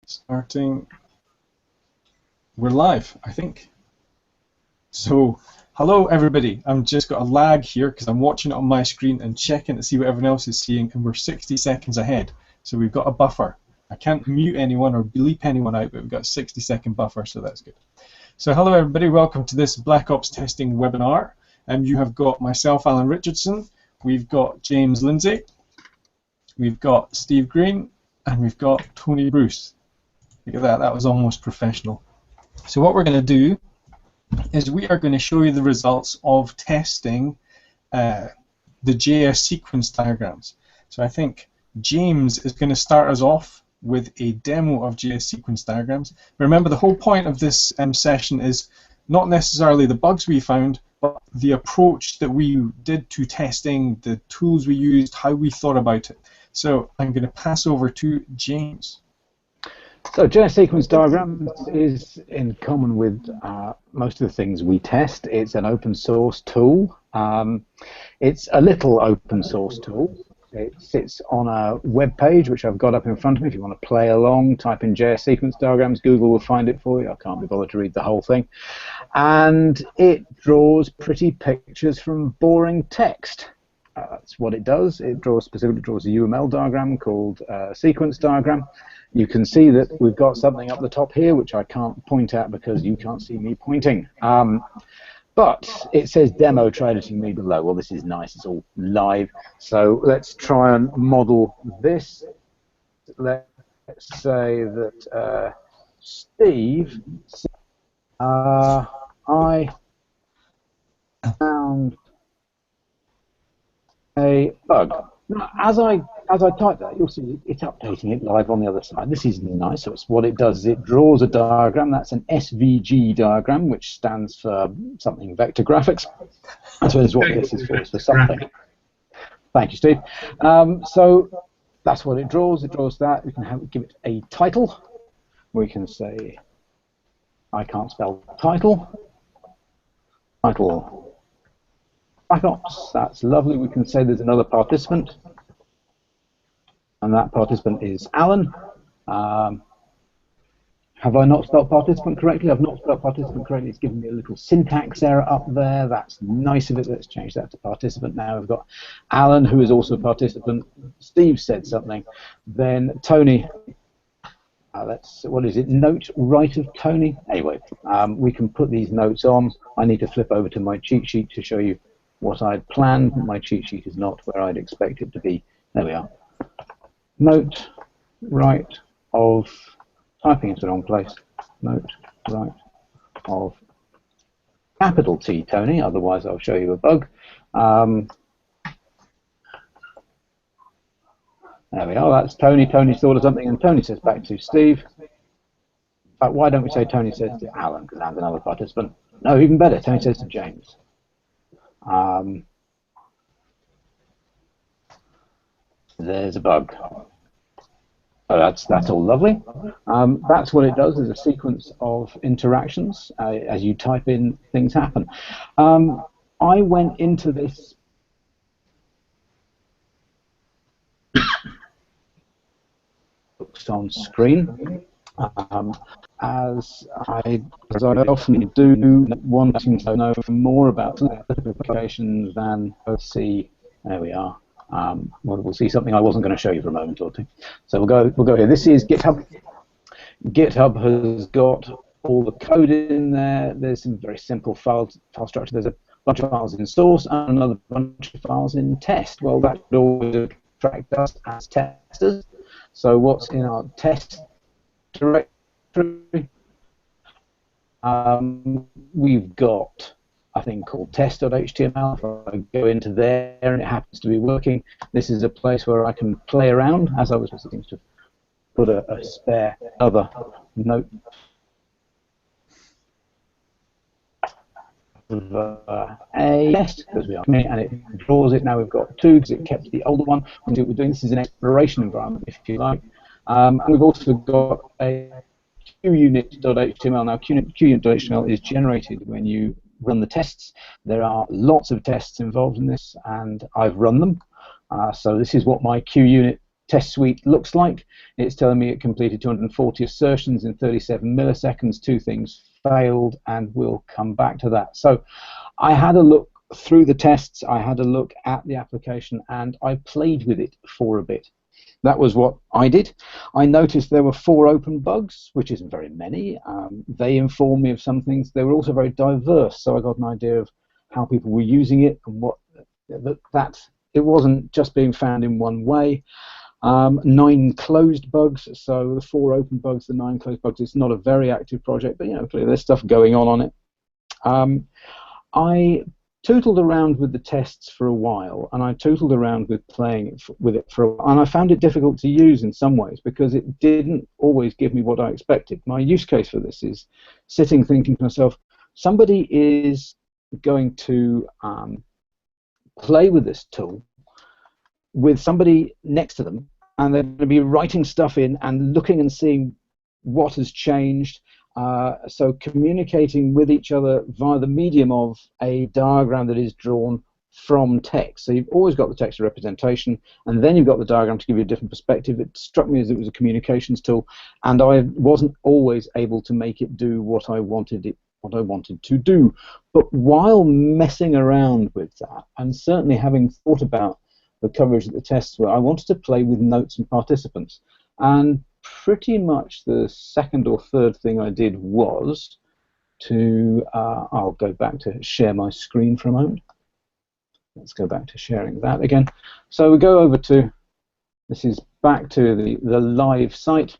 Starting. We're live, I think. So, hello everybody. I've just got a lag here because I'm watching it on my screen and checking to see what everyone else is seeing, and we're 60 seconds ahead. So we've got a buffer. I can't mute anyone or bleep anyone out, but we've got a 60-second buffer, so that's good. So hello everybody, welcome to this Black Ops testing webinar. You have got myself, Alan Richardson, we've got James Lyndsay, we've got Steve Green, and we've got Tony Bruce. Look at that, that was almost professional. So what we're going to do is we are going to show you the results of testing the JS sequence diagrams. So I think James is going to start us off with a demo of JS sequence diagrams. Remember, the whole point of this session is not necessarily the bugs we found, but the approach that we did to testing, the tools we used, how we thought about it. So I'm going to pass over to James. So JS sequence diagram is in common with most of the things we test. It's an open source tool. It's a little open source tool. It sits on a web page which I've got up in front of me. If you want to play along, type in JS sequence diagrams, Google will find it for you. I can't be bothered to read the whole thing. And it draws pretty pictures from boring text. That's what it does. It specifically draws a UML diagram called sequence diagram. You can see that we've got something up the top here which I can't point at because you can't see me pointing. But it says demo, try editing me below. Well, this is nice, it's all live. So let's try and model this. Let's say that Steve, I found a bug. Now, as I type that, you'll see it's updating it live on the other side. This is nice. So it's what it does is it draws a diagram. That's an SVG diagram, which stands for something vector graphics. That's what this is for. It's for something. Thank you, Steve. So that's what it draws. It draws that. We can give it a title. We can say, I can't spell title. Title. Black Ops, that's lovely. We can say there's another participant, and that participant is Alan. Have I not spelled participant correctly? I've not spelled participant correctly. It's given me a little syntax error up there. That's nice of it. Let's change that to participant now. We've got Alan, who is also a participant. Steve said something. Then Tony. What is it? Note right of Tony. Anyway, we can put these notes on. I need to flip over to my cheat sheet to show you what I'd planned. My cheat sheet is not where I'd expect it to be. There we are. Note right of, typing into the wrong place. Note right of capital T, Tony, otherwise I'll show you a bug. There we are, that's Tony. Tony's thought of something, and Tony says back to Steve. In fact, why don't we say Tony says to Alan, because Alan's another participant. No, even better, Tony says to James. There's a bug. So that's all lovely. That's what it does, is a sequence of interactions. As you type in, things happen. I went into this on screen as I often do, wanting to know more about applications than see. There we are. We'll see something I wasn't going to show you for a moment or two. So we'll go here. This is GitHub. GitHub has got all the code in there. There's some very simple file structure. There's a bunch of files in source and another bunch of files in test. Well, that would always attract us as testers. So what's in our test directory? We've got a thing called test.html. If I go into there and it happens to be working, this is a place where I can play around, as I was listening to put a spare other note of a test, because we are, and it draws it. Now we've got two because it kept the older one. We'll see what we're doing. This is an exploration environment, if you like. And we've also got a QUnit.html. Now QUnit.html is generated when you run the tests. There are lots of tests involved in this, and I've run them. So this is what my QUnit test suite looks like. It's telling me it completed 240 assertions in 37 milliseconds, 2 things failed, and we'll come back to that. So I had a look through the tests, I had a look at the application, and I played with it for a bit. That was what I did. I noticed there were 4 open bugs, which isn't very many. They informed me of some things. They were also very diverse, so I got an idea of how people were using it and what that it wasn't just being found in one way. 9 closed bugs, so the 4 open bugs, the 9 closed bugs. It's not a very active project, but clearly there's stuff going on it. I tootled around with the tests for a while, and I tootled around with playing with it for a while, and I found it difficult to use in some ways because it didn't always give me what I expected. My use case for this is sitting thinking to myself, somebody is going to play with this tool with somebody next to them, and they're going to be writing stuff in and looking and seeing what has changed. So communicating with each other via the medium of a diagram that is drawn from text. So you've always got the text representation, and then you've got the diagram to give you a different perspective. It struck me as it was a communications tool, and I wasn't always able to make it do what I wanted to do. But while messing around with that, and certainly having thought about the coverage that the tests were, I wanted to play with notes and participants. And pretty much the second or third thing I did was to, I'll go back to share my screen for a moment. Let's go back to sharing that again. So we go over to, this is back to the live site.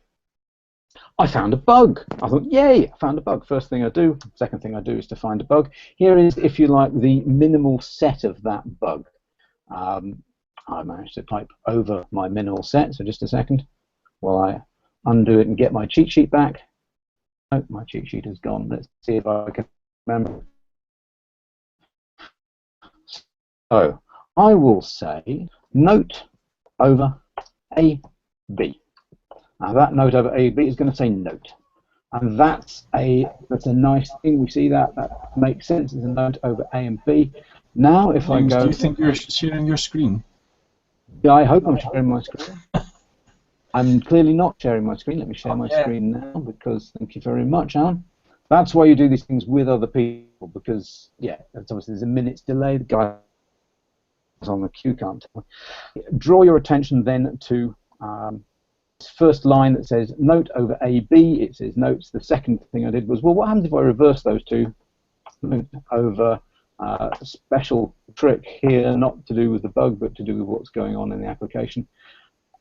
I found a bug. I thought, yay, I found a bug. First thing I do, second thing I do is to find a bug. Here is, if you like, the minimal set of that bug. I managed to type over my minimal set, so just a second while I undo it and get my cheat sheet back. Oh, my cheat sheet is gone. Let's see if I can remember. So I will say note over AB. Now that note over AB is going to say note, and that's a nice thing. We see that makes sense. It's a note over A and B. Now if I go, do you think you're sharing your screen? Yeah, I hope I'm sharing my screen. I'm clearly not sharing my screen. Let me share my screen now, because thank you very much, Alan. That's why you do these things with other people, because obviously there's a minute's delay. The guy on the queue can't tell. Draw your attention then to this first line that says note over AB. It says notes. The second thing I did was, well, what happens if I reverse those two? Note over special trick here, not to do with the bug, but to do with what's going on in the application.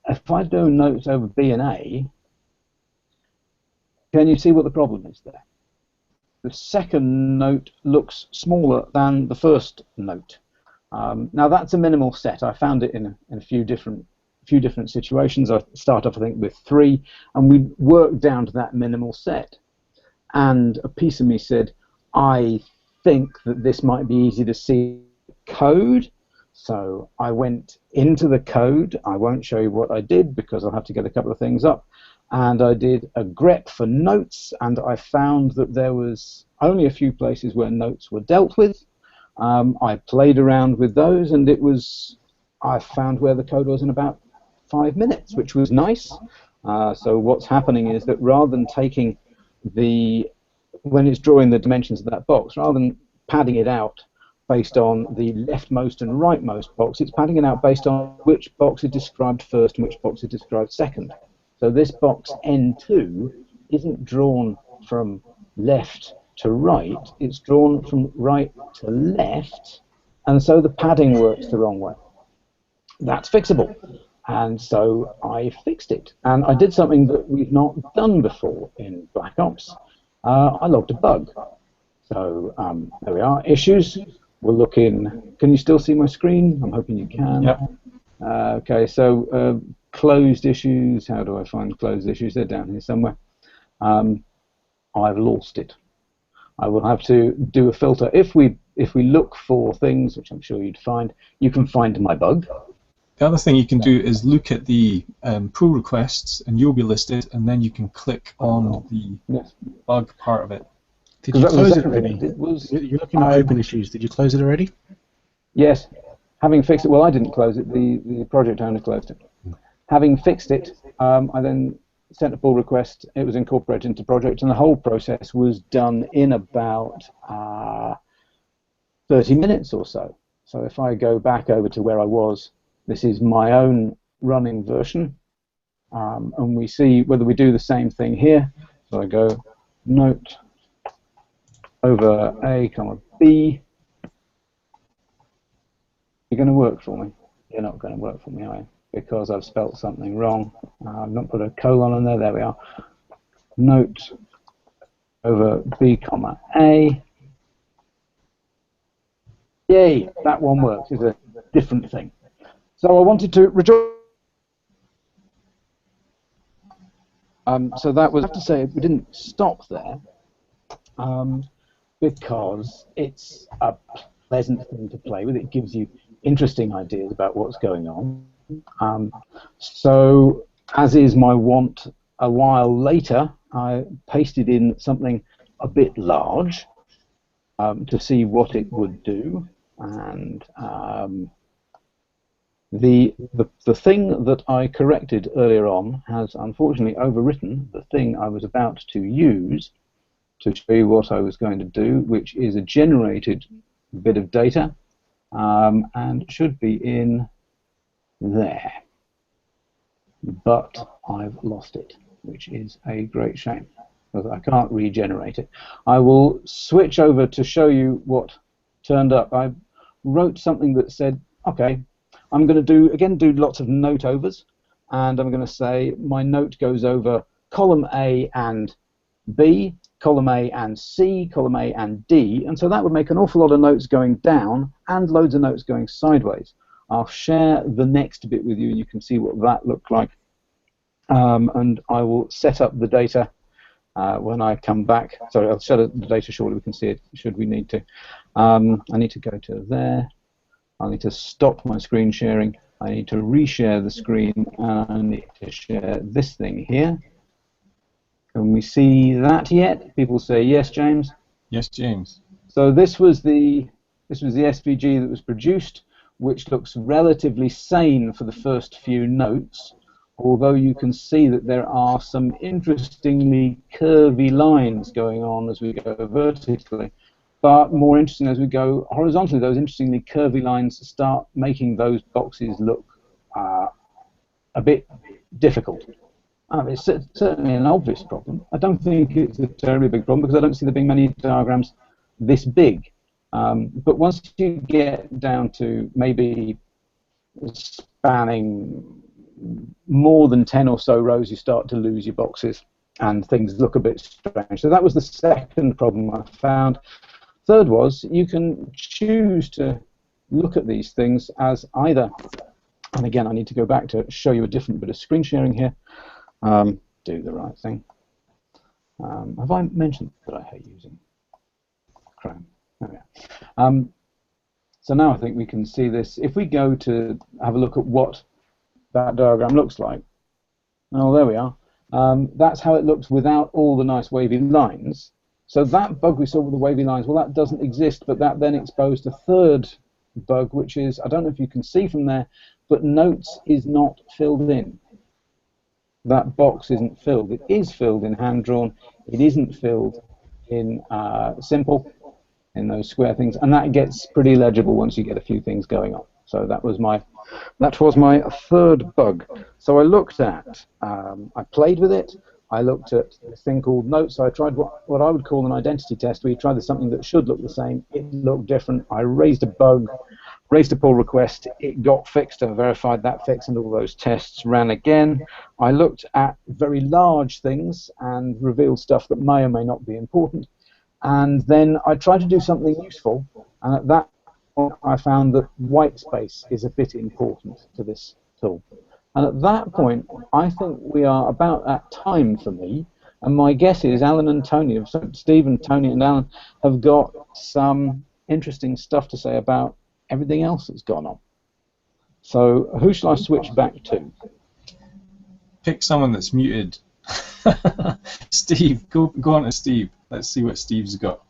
If I do notes over B and A, can you see what the problem is there? The second note looks smaller than the first note. Now that's a minimal set. I found it in a few different situations. I start off, I think, with 3, and we work down to that minimal set. And a piece of me said, I think that this might be easy to see code. So I went into the code. I won't show you what I did because I'll have to get a couple of things up. And I did a grep for notes, and I found that there was only a few places where notes were dealt with. I played around with those, and I found where the code was in about 5 minutes, which was nice. So what's happening is that rather than taking when it's drawing the dimensions of that box, rather than padding it out based on the leftmost and rightmost box, it's padding it out based on which box is described first and which box is described second. So this box N2 isn't drawn from left to right, it's drawn from right to left, and so the padding works the wrong way. That's fixable. And so I fixed it. And I did something that we've not done before in Black Ops. I logged a bug. So there we are, issues. We'll look in. Can you still see my screen? I'm hoping you can. Yep. Okay, so closed issues. How do I find closed issues? They're down here somewhere. I've lost it. I will have to do a filter. If we look for things, which I'm sure you'd find, you can find my bug. The other thing you can do is look at the pull requests, and you'll be listed, and then you can click on the bug part of it. Did you close it already? You're looking at open issues. Did you close it already? Yes. Having fixed it, well, I didn't close it. The project owner closed it. Having fixed it, I then sent a pull request. It was incorporated into the project, and the whole process was done in about 30 minutes or so. So if I go back over to where I was, this is my own running version, and we see whether we do the same thing here. So I go note over A, comma B. You're going to work for me. You're not going to work for me, are you? Because I've spelt something wrong. I've not put a colon on there. There we are. Note over B, comma A. Yay, that one works. It's a different thing. So I wanted to rejoice. So that was, I have to say, we didn't stop there because it's a pleasant thing to play with. It gives you interesting ideas about what's going on. So, as is my wont, a while later, I pasted in something a bit large to see what it would do, and the thing that I corrected earlier on has unfortunately overwritten the thing I was about to use to show you what I was going to do, which is a generated bit of data, and should be in there. But I've lost it, which is a great shame, because I can't regenerate it. I will switch over to show you what turned up. I wrote something that said, okay, I'm going to do lots of note overs, and I'm going to say my note goes over column A and B, column A and C, column A and D, and so that would make an awful lot of notes going down and loads of notes going sideways. I'll share the next bit with you, and you can see what that looked like. And I will set up the data when I come back. Sorry, I'll set up the data shortly. We can see it should we need to. I need to go to there. I need to stop my screen sharing. I need to reshare the screen, and I need to share this thing here. Can we see that yet? People say yes, James. Yes, James. So this was the SVG that was produced, which looks relatively sane for the first few notes, although you can see that there are some interestingly curvy lines going on as we go vertically. But more interesting as we go horizontally, those interestingly curvy lines start making those boxes look a bit difficult. It's certainly an obvious problem. I don't think it's a terribly big problem because I don't see there being many diagrams this big. But once you get down to maybe spanning more than 10 or so rows, you start to lose your boxes and things look a bit strange. So that was the second problem I found. Third was you can choose to look at these things as either, and again I need to go back to show you a different bit of screen sharing here. Do the right thing. Have I mentioned that I hate using Chrome? There we are. So now I think we can see this. If we go to have a look at what that diagram looks like, oh, there we are. That's how it looks without all the nice wavy lines. So that bug we saw with the wavy lines, well, that doesn't exist, but that then exposed a third bug, which is, I don't know if you can see from there, but notes is not filled in. That box isn't filled. It is filled in hand-drawn. It isn't filled in simple, in those square things, and that gets pretty legible once you get a few things going on. So that was my third bug. So I looked at, I played with it. I looked at this thing called notes. So I tried what I would call an identity test, where you try something that should look the same. It looked different. I raised a bug, raised a pull request. It got fixed. I verified that fix, and all those tests ran again. I looked at very large things and revealed stuff that may or may not be important. And then I tried to do something useful, and at that point I found that white space is a bit important to this tool. And at that point, I think we are about at time for me, and my guess is Alan and Tony, Steve and Tony and Alan, have got some interesting stuff to say about everything else that's gone on. So who shall I switch back to? Pick someone that's muted. Steve, go on to Steve. Let's see what Steve's got.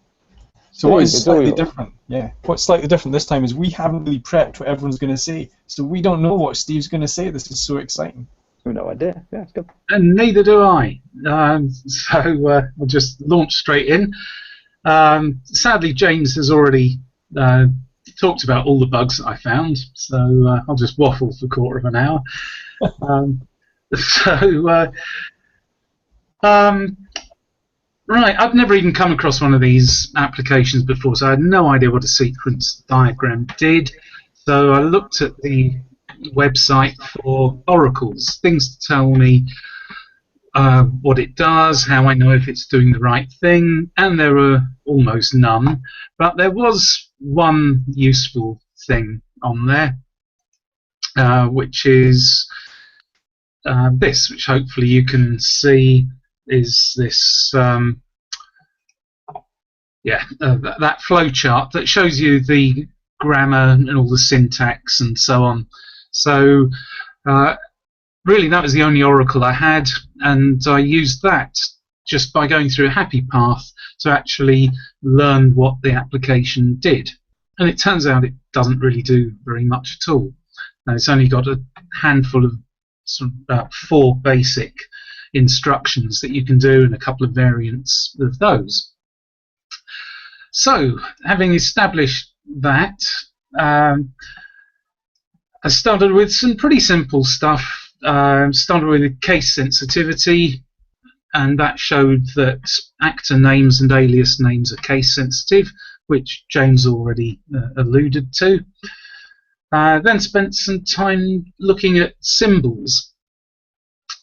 So what is slightly different? Yeah, what's slightly different this time is we haven't really prepped what everyone's going to say, so we don't know what Steve's going to say. This is so exciting. No idea. Yeah, it's good. And neither do I. So we'll just launch straight in. Sadly, James has already talked about all the bugs that I found, so I'll just waffle for a quarter of an hour. Right, I've never even come across one of these applications before, so I had no idea what a sequence diagram did. So I looked at the website for oracles, things to tell me what it does, how I know if it's doing the right thing, and there were almost none. But there was one useful thing on there, which is this, which hopefully you can see is this, that flow chart that shows you the grammar and all the syntax and so on. So really that was the only oracle I had, and I used that just by going through a happy path to actually learn what the application did. And it turns out it doesn't really do very much at all. It's only got a handful of sort of about 4 basic instructions that you can do and a couple of variants of those. So, having established that, I started with some pretty simple stuff. Started with a case sensitivity, and that showed that actor names and alias names are case sensitive, which James already alluded to. Then spent some time looking at symbols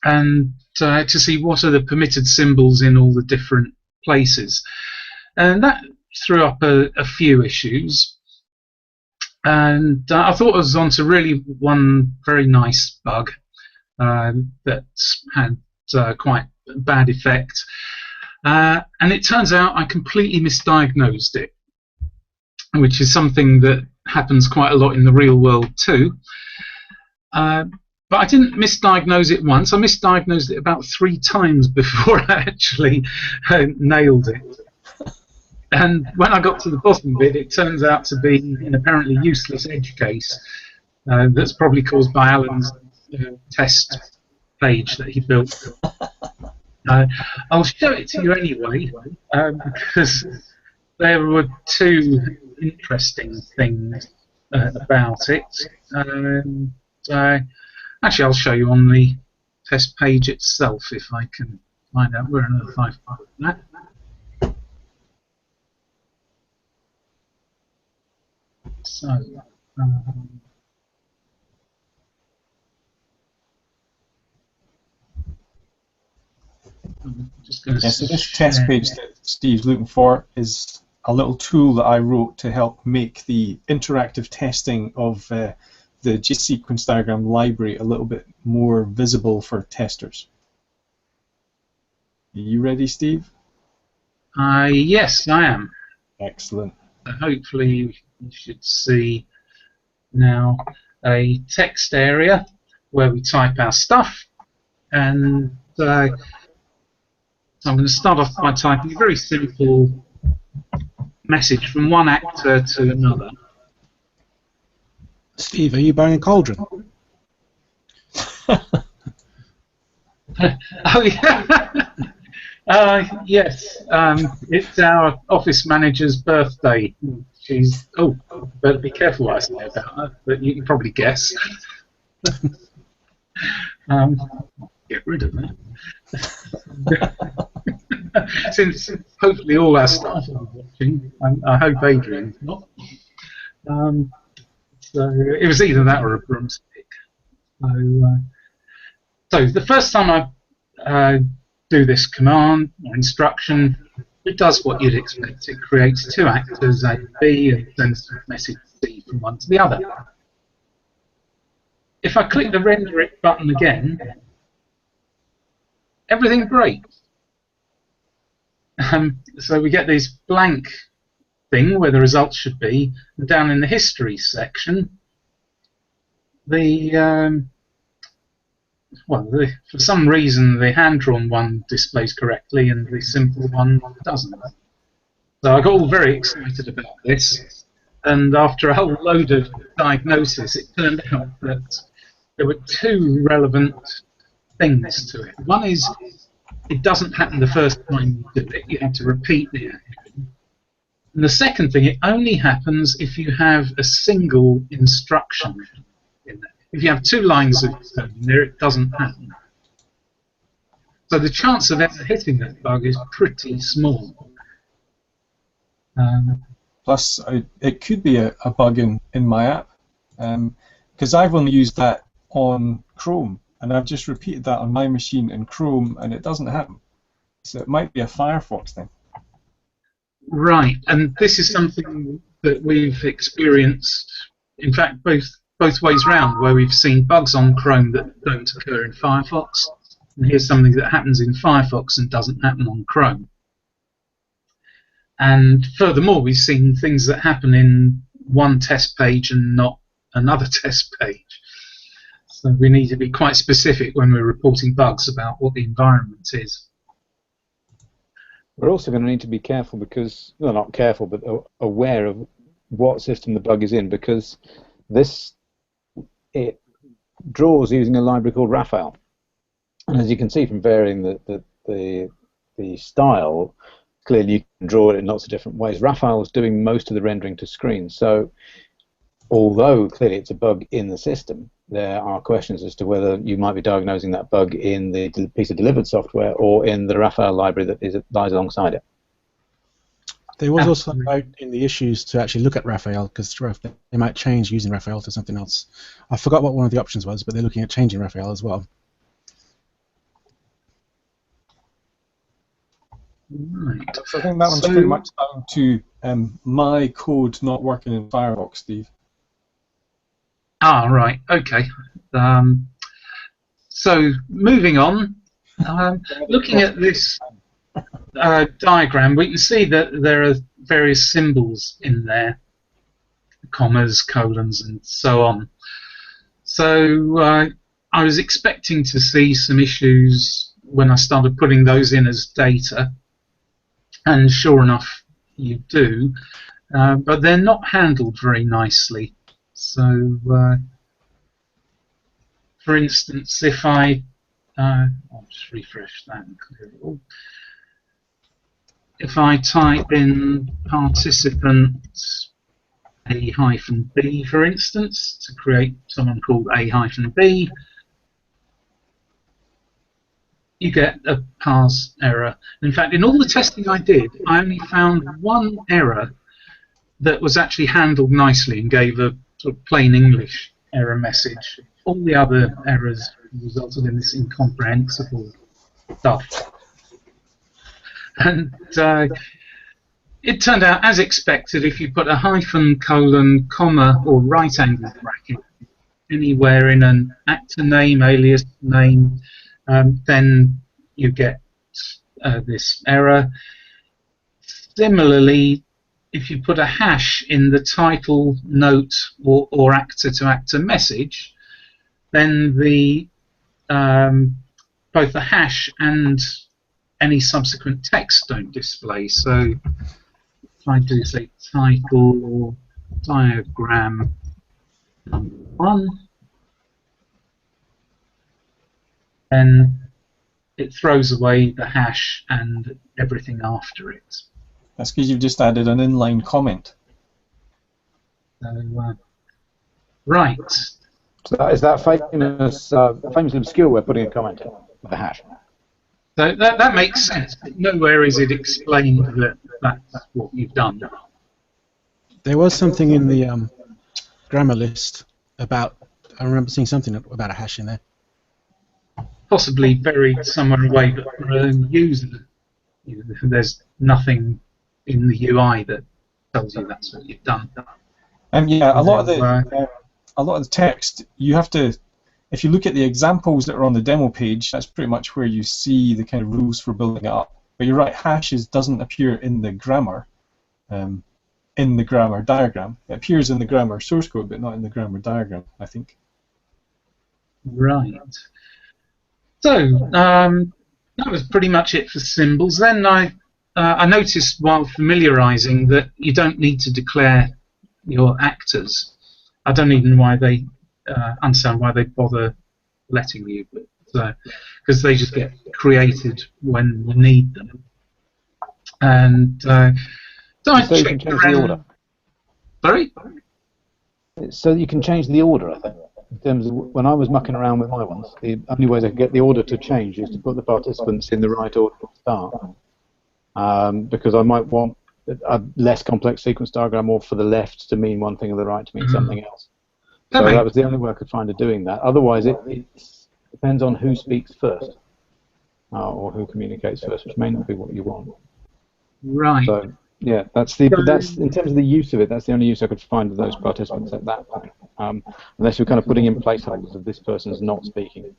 and to see what are the permitted symbols in all the different places. And that threw up a few issues. And I thought I was onto really one very nice bug that had quite a bad effect. And it turns out I completely misdiagnosed it, which is something that happens quite a lot in the real world too. But I didn't misdiagnose it once. I misdiagnosed it about 3 times before I actually nailed it. And when I got to the bottom of it, it turns out to be an apparently useless edge case that's probably caused by Alan's test page that he built. I'll show it to you anyway, because there were 2 interesting things about it. Actually, I'll show you on the test page itself if I can find out where another 5 part of that. So, I'm just going to so this test page that Steve's looking for is a little tool that I wrote to help make the interactive testing of the JSequence diagram library a little bit more visible for testers. Are you ready, Steve? Yes, I am. Excellent. Hopefully you should see now a text area where we type our stuff, and so I'm going to start off by typing a very simple message from one actor to another. Steve, are you buying a cauldron? Oh yeah. Yes, it's our office manager's birthday. She's better be careful what I say about her, but you can probably guess. Get rid of that. Since hopefully all our staff are watching, I hope Adrian's not. So it was either that or a broomstick. So the first time I do this command or instruction, it does what you'd expect. It creates 2 actors, A and B, and sends a message C from one to the other. If I click the render it button again, everything breaks. So we get this blank thing where the results should be, and down in the history section, for some reason the hand-drawn one displays correctly and the simple one doesn't. So I got all very excited about this, and after a whole load of diagnosis, it turned out that there were 2 relevant things to it. One is it doesn't happen the first time you do it. You have to repeat the action. And the second thing, it only happens if you have a single instruction in there. If you have 2 lines of code in there, it doesn't happen. So the chance of ever hitting that bug is pretty small. Plus, it could be a bug in my app, because I've only used that on Chrome, and I've just repeated that on my machine in Chrome, and it doesn't happen. So it might be a Firefox thing. Right, and this is something that we've experienced, in fact, both ways round, where we've seen bugs on Chrome that don't occur in Firefox, and here's something that happens in Firefox and doesn't happen on Chrome. And furthermore, we've seen things that happen in one test page and not another test page. So we need to be quite specific when we're reporting bugs about what the environment is. We're also going to need to be careful because, well, not careful, but aware of what system the bug is in, because it draws using a library called Raphael. And as you can see from varying the style, clearly you can draw it in lots of different ways. Raphael is doing most of the rendering to screen. So although clearly it's a bug in the system, there are questions as to whether you might be diagnosing that bug in the piece of delivered software or in the Raphael library that lies alongside it. There was also a note in the issues to actually look at Raphael, because they might change using Raphael to something else. I forgot what one of the options was, but they're looking at changing Raphael as well. Right. So I think that one's pretty much down to my code not working in Firefox, Steve. Ah, right, okay. So moving on, looking at this diagram, we can see that there are various symbols in there, commas, colons, and so on. So I was expecting to see some issues when I started putting those in as data, and sure enough, you do, but they're not handled very nicely. So, for instance, if I'll just refresh that and clear it all. If I type in participant A-B, for instance, to create someone called A-B, you get a parse error. In fact, in all the testing I did, I only found one error that was actually handled nicely and gave a sort of plain English error message. All the other errors resulted in this incomprehensible stuff. And it turned out, as expected, if you put a hyphen, colon, comma, or right-angled bracket anywhere in an actor name, alias name, then you get this error. Similarly, if you put a hash in the title, note, or actor-to-actor message, then the both the hash and any subsequent text don't display. So if I do, say, title diagram number 1, then it throws away the hash and everything after it. That's because you've just added an inline comment. So, right. So is that famously obscure way of putting a comment in with a hash? So that makes sense. But nowhere is it explained that that's what you've done. There was something in the grammar list about, I remember seeing something about a hash in there. Possibly buried somewhere away, but for a user, there's nothing in the UI that tells you that's what you've done. Yeah, a lot of the text you have to. If you look at the examples that are on the demo page, that's pretty much where you see the kind of rules for building it up. But you're right, hashes doesn't appear in the grammar, diagram. It appears in the grammar source code, but not in the grammar diagram, I think. Right. So that was pretty much it for symbols. Then I noticed while familiarising that you don't need to declare your actors. I don't even understand why they bother letting you, but because they just get created when you need them. And so I So you can checked change the order. around. Sorry? So you can change the order, I think. In terms of when I was mucking around with my ones, the only way I could get the order to change is to put the participants in the right order to start. Because I might want a less complex sequence diagram, or for the left to mean one thing and the right to mean something else. So that was the only way I could find of doing that. Otherwise, it depends on who speaks first, or who communicates first, which may not be what you want. Right. So yeah, that's in terms of the use of it. That's the only use I could find of those participants at that point. Unless you're kind of putting in placeholders of this person's not speaking,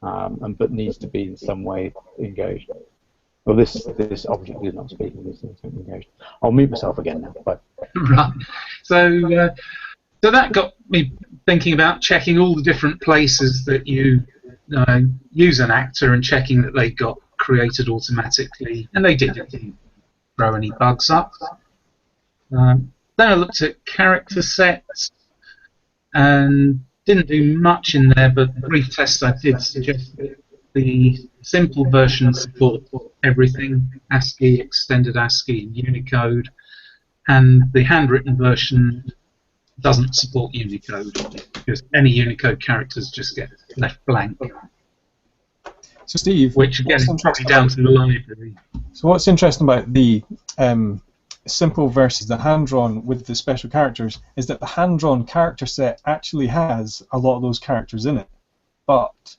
but needs to be in some way engaged. Well, this object is not speaking. This is engaged. I'll mute myself again now. Bye. Right. So that got me thinking about checking all the different places that you use an actor and checking that they got created automatically, and they did. It didn't throw any bugs up. Then I looked at character sets and didn't do much in there, but the brief tests I did suggest that the simple version supports everything: ASCII, extended ASCII, and Unicode, and the handwritten version doesn't support Unicode, because any Unicode characters just get left blank. So Steve, which again is probably down to the library. So what's interesting about the simple versus the hand-drawn with the special characters is that the hand-drawn character set actually has a lot of those characters in it, but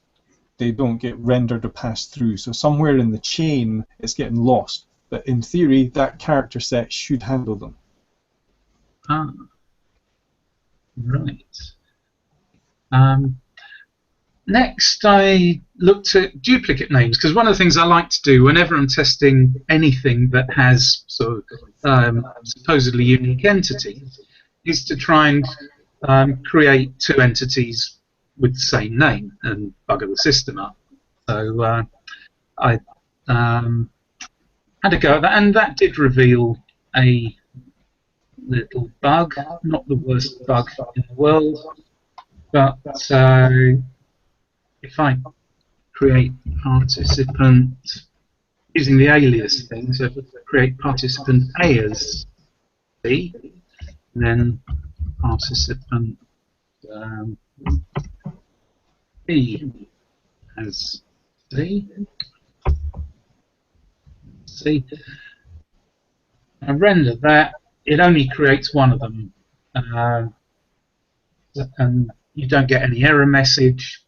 they don't get rendered or passed through. So somewhere in the chain it's getting lost. But in theory, that character set should handle them. Ah, right. Next, I looked at duplicate names, because one of the things I like to do whenever I'm testing anything that has sort of supposedly unique entities is to try and create two entities with the same name and bugger the system up. So I had a go at that, and that did reveal a little bug, not the worst bug in the world, but if I create participant using the alias thing, so if I create participant A as B, then participant B as C. See, I render that. It only creates one of them, and you don't get any error message.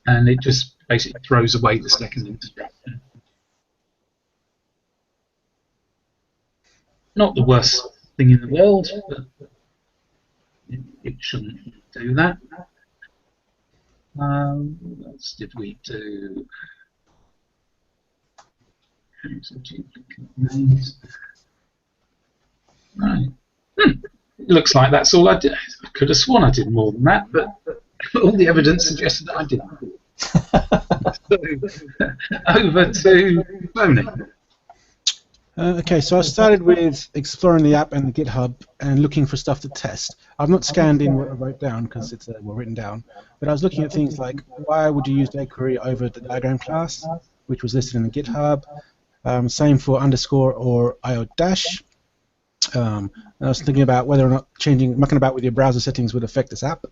And it just basically throws away the second instruction. Not the worst thing in the world, but it shouldn't do that. What else did we do? Names. Right. It looks like that's all I did. I could have sworn I did more than that, but all the evidence suggested that I didn't. So, over to Tony. Okay, so I started with exploring the app and the GitHub and looking for stuff to test. I've not scanned in what I wrote down because it's well written down, but I was looking at things like why would you use jQuery over the diagram class, which was listed in the GitHub. Same for underscore or IO dash. I was thinking about whether or not mucking about with your browser settings would affect this app.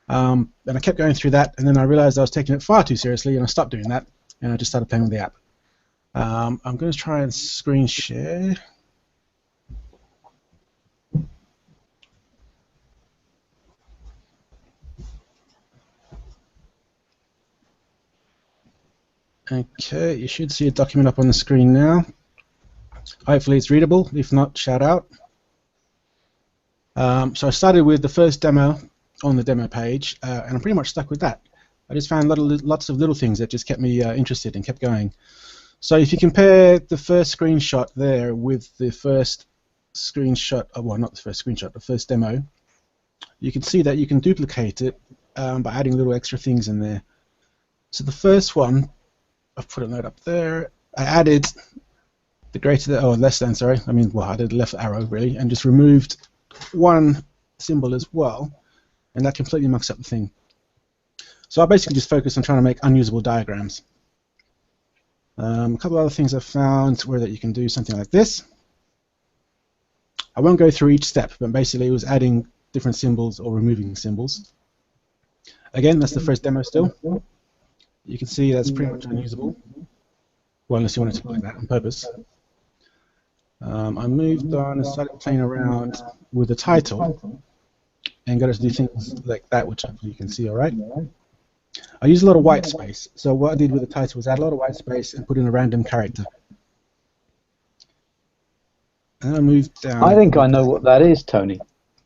And I kept going through that, and then I realized I was taking it far too seriously, and I stopped doing that, and I just started playing with the app. I'm going to try and screen share. Okay, you should see a document up on the screen now. Hopefully it's readable. If not, shout out. So I started with the first demo on the demo page, and I'm pretty much stuck with that. I just found lots of little things that just kept me interested and kept going. So if you compare the first screenshot there with the first screenshot, well, not the first screenshot, the first demo, you can see that you can duplicate it by adding little extra things in there. So the first one, I've put a note up there, I added the greater than, or less than, sorry, I did the left arrow really, and just removed one symbol as well, and that completely mucks up the thing. So I basically just focus on trying to make unusable diagrams. A couple of other things I found were that you can do something like this. I won't go through each step, but basically it was adding different symbols or removing symbols. Again, that's the first demo still. You can see that's pretty much unusable. Well, unless you wanted to like that on purpose. I moved on and started playing around with the title and got us to do things like that, which hopefully you can see all right. I used a lot of white space. So what I did with the title was add a lot of white space and put in a random character. And I moved down. I think I know what that is, Tony.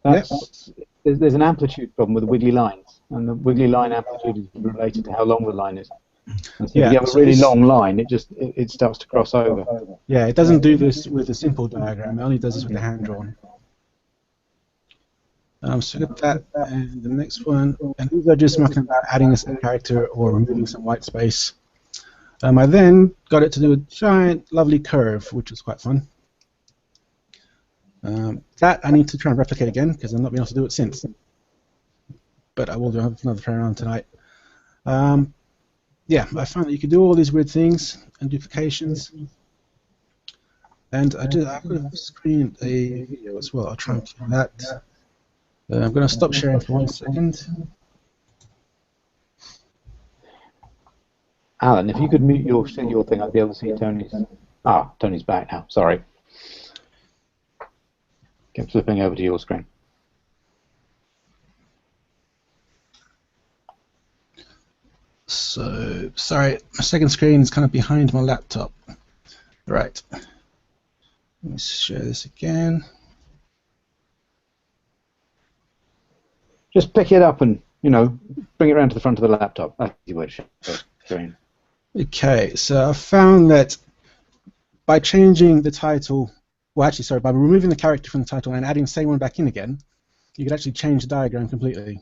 That's, Yep. There's an amplitude problem with the wiggly lines, and the wiggly line amplitude is related to how long the line is. And so Yeah, if you have a really long line, it starts to cross over. Yeah, it doesn't do this with a simple diagram. It only does this with a hand-drawn. So got that, and the next one, and these are just marking about adding a character or removing some white space. I then got it to do a giant, lovely curve, which was quite fun. That I need to try and replicate again because I've not been able to do it since. But I will have another play around tonight. Yeah, I found that you can do all these weird things and duplications. And I could have screened a video as well. I'll try and do that. I'm going to stop sharing for 1 second. Alan, if you could mute your thing, I'd be able to see Tony's. Ah, Tony's back now. Sorry. Kept flipping over to your screen. So, sorry, my second screen is kind of behind my laptop. Right. Let me share this again. Just pick it up and, bring it around to the front of the laptop. That's the way to share the screen. Okay, so I found that by changing the title, well, actually, sorry, by removing the character from the title and adding the same one back in again, you could actually change the diagram completely.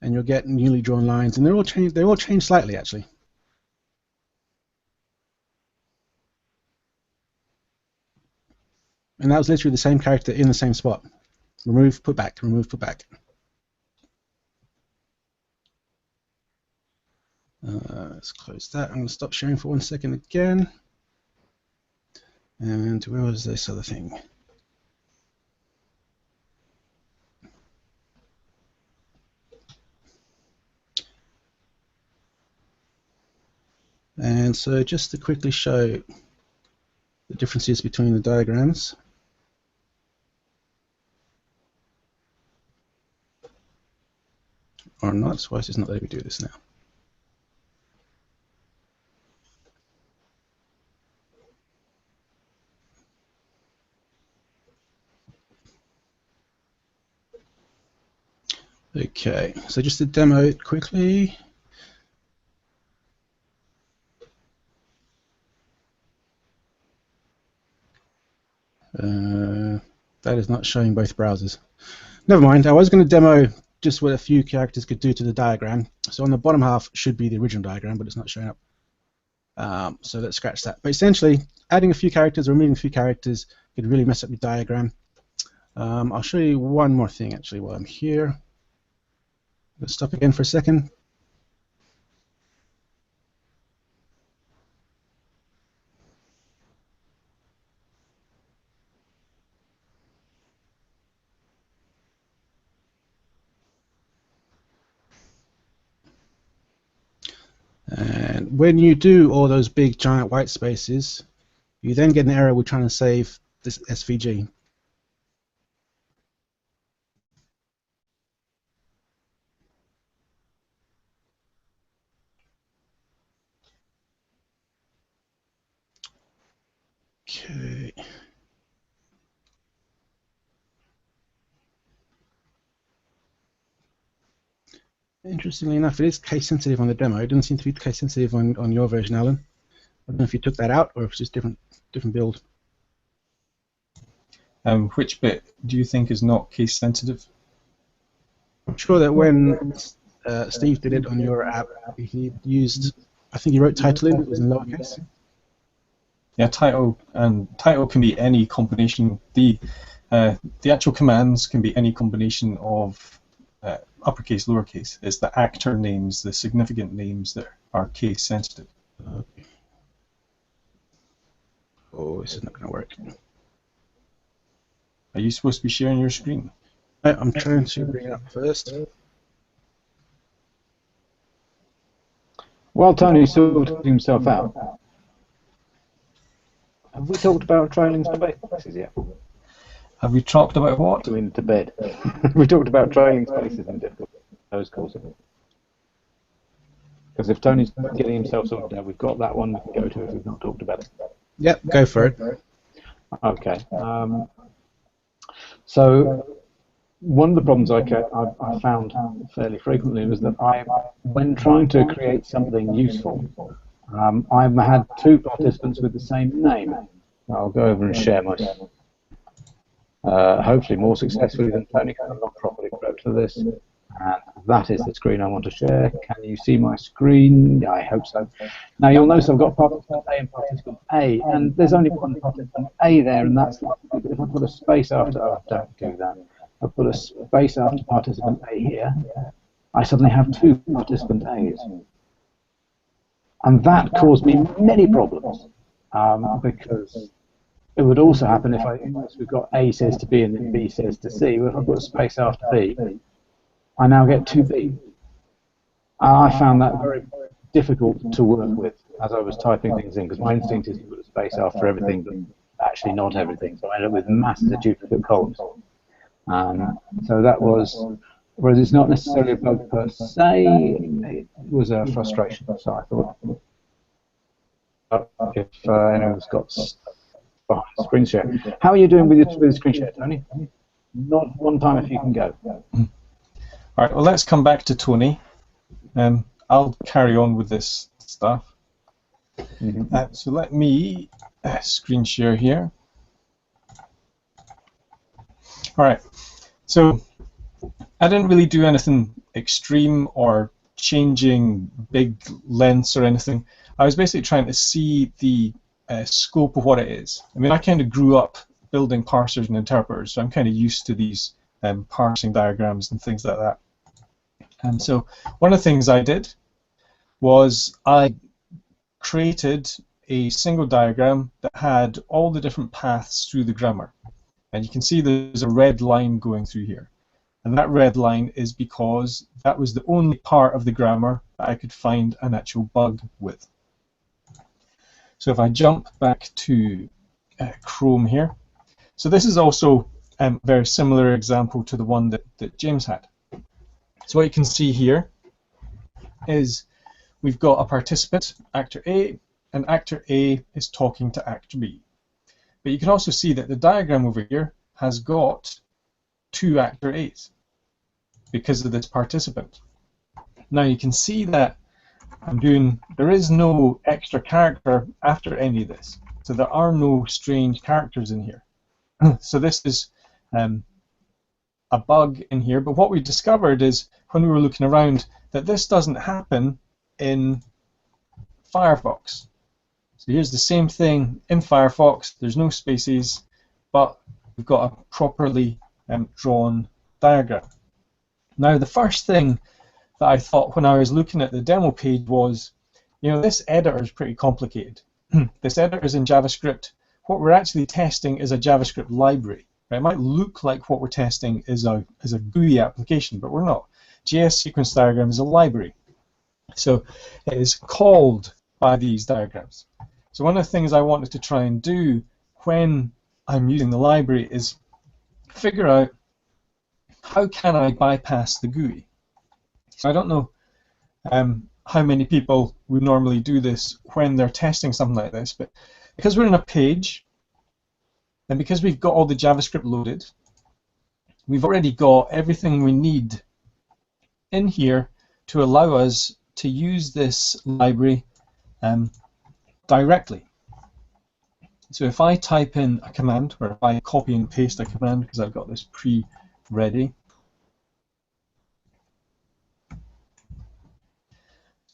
And you'll get newly drawn lines, and they're all changed slightly, actually. And that was literally the same character in the same spot. Remove, put back, remove, put back. Let's close that. I'm going to stop sharing for 1 second again. And where was this other thing? And so just to quickly show the differences between the diagrams. Or not, why is this not letting me do this now? Okay, so just to demo it quickly. That is not showing both browsers. Never mind, I was going to demo just what a few characters could do to the diagram. So on the bottom half should be the original diagram, but it's not showing up. So let's scratch that. But essentially, adding a few characters or removing a few characters could really mess up your diagram. I'll show you one more thing actually while I'm here. Let's stop again for a second. And when you do all those big giant white spaces, you then get an error with trying to save this SVG. Okay. Interestingly enough, it is case sensitive on the demo. It doesn't seem to be case sensitive on your version, Alan. I don't know if you took that out or if it's just different build. Which bit do you think is not case sensitive? I'm sure that when Steve did it on your app, he used, I think he wrote title in, it was in lowercase. Yeah, title can be any combination. The actual commands can be any combination of uppercase, lowercase. It's the actor names, the significant names that are case sensitive. Okay. Oh, this is not going to work. Are you supposed to be sharing your screen? I'm trying to bring it up first. While Tony's sorting himself out, have we talked about trailing spaces yet? Have we talked about what? Going to bed. We talked about trailing spaces in difficult those courses. Because if Tony's getting himself sorted out, we've got that one we can go to if we've not talked about it. Yep, go for it. Okay. So one of the problems I found fairly frequently was that when trying to create something useful, I had two participants with the same name. I'll go over and share my. Hopefully more successfully than Tony, because I'm not properly prepped for this. And that is the screen I want to share. Can you see my screen? I hope so. Now you'll notice I've got participant A and participant A, and there's only one participant A there, and that's like, if I put a space after, oh, don't do that. I put a space after participant A here, I suddenly have two participant A's. And that caused me many problems, because it would also happen if we've got A says to B and then B says to C. Well, if I put a space after B, I now get 2B. I found that very difficult to work with as I was typing things in, because my instinct is to put a space after everything, but actually not everything. So I ended up with masses of duplicate columns. So that was, whereas it's not necessarily a bug per se, it was a frustration. So I thought, if anyone's got screen share. How are you doing with your screen share, Tony? Not one time if you can go. All right, well, let's come back to Tony. I'll carry on with this stuff. So let me screen share here. All right, so I didn't really do anything extreme or changing big lengths or anything. I was basically trying to see the scope of what it is. I mean, I kind of grew up building parsers and interpreters, so I'm kind of used to these parsing diagrams and things like that. And so one of the things I did was I created a single diagram that had all the different paths through the grammar. And you can see there's a red line going through here. And that red line is because that was the only part of the grammar that I could find an actual bug with. So if I jump back to Chrome here, so this is also a very similar example to the one that James had. So what you can see here is we've got a participant, actor A, and actor A is talking to actor B. But you can also see that the diagram over here has got two actor A's because of this participant. Now you can see that there is no extra character after any of this. So there are no strange characters in here. So this is a bug in here, but what we discovered is when we were looking around that this doesn't happen in Firefox. So here's the same thing in Firefox. There's no spaces, but we've got a properly drawn diagram. Now the first thing that I thought when I was looking at the demo page was, you know, this editor is pretty complicated. This editor is in JavaScript. What we're actually testing is a JavaScript library. Right? It might look like what we're testing is a GUI application, but we're not. JSSequencediagram is a library. So it is called by these diagrams. So one of the things I wanted to try and do when I'm using the library is figure out how can I bypass the GUI. So I don't know how many people would normally do this when they're testing something like this, but because we're in a page, and because we've got all the JavaScript loaded, we've already got everything we need in here to allow us to use this library directly. So if I type in a command, or if I copy and paste a command, because I've got this pre-ready,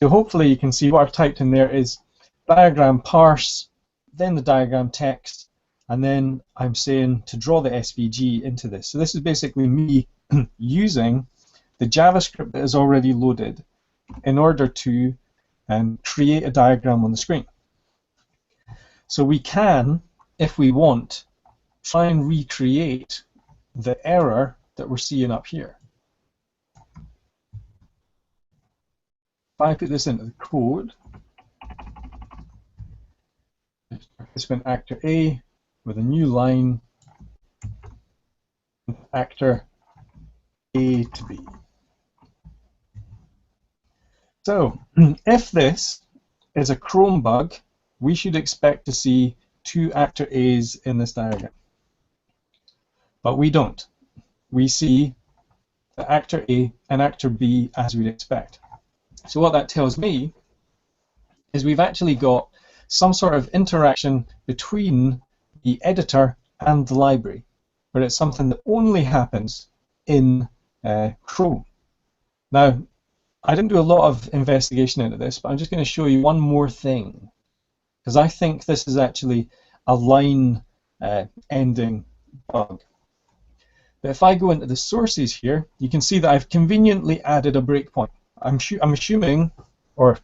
so hopefully you can see what I've typed in there is diagram parse, then the diagram text, and then I'm saying to draw the SVG into this. So this is basically me using the JavaScript that is already loaded in order to create a diagram on the screen. So we can, if we want, try and recreate the error that we're seeing up here. If I put this into the code, participant actor A with a new line, actor A to B. So if this is a Chrome bug, we should expect to see two actor A's in this diagram. But we don't. We see the actor A and actor B as we'd expect. So what that tells me is we've actually got some sort of interaction between the editor and the library, but it's something that only happens in Chrome. Now, I didn't do a lot of investigation into this, but I'm just going to show you one more thing, because I think this is actually a line ending bug. But if I go into the sources here, you can see that I've conveniently added a breakpoint. I'm assuming, or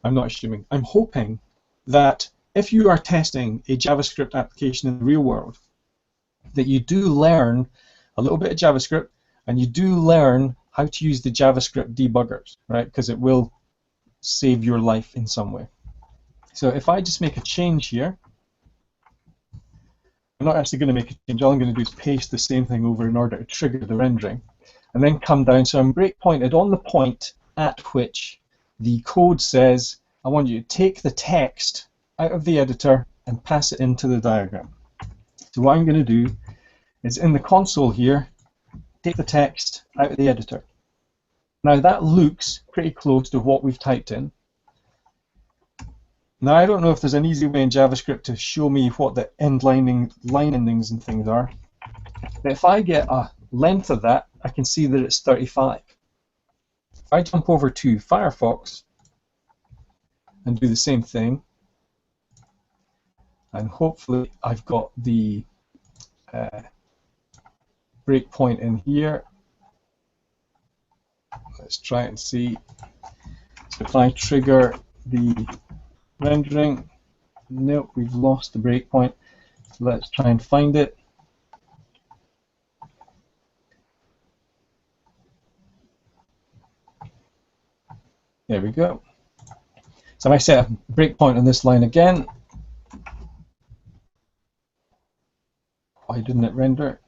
I'm not assuming, I'm hoping that if you are testing a JavaScript application in the real world, that you do learn a little bit of JavaScript and you do learn how to use the JavaScript debuggers, right? Because it will save your life in some way. So if I just make a change here, I'm not actually going to make a change. All I'm going to do is paste the same thing over in order to trigger the rendering, and then come down. So I'm breakpointed on the point at which the code says, I want you to take the text out of the editor and pass it into the diagram. So what I'm going to do is in the console here, take the text out of the editor. Now that looks pretty close to what we've typed in. Now I don't know if there's an easy way in JavaScript to show me what the line endings and things are, but if I get a length of that, I can see that it's 35. If I jump over to Firefox and do the same thing, and hopefully I've got the breakpoint in here. Let's try and see. So if I trigger the rendering, nope, we've lost the breakpoint. So let's try and find it. There we go. So if I set a breakpoint on this line again, why didn't it render?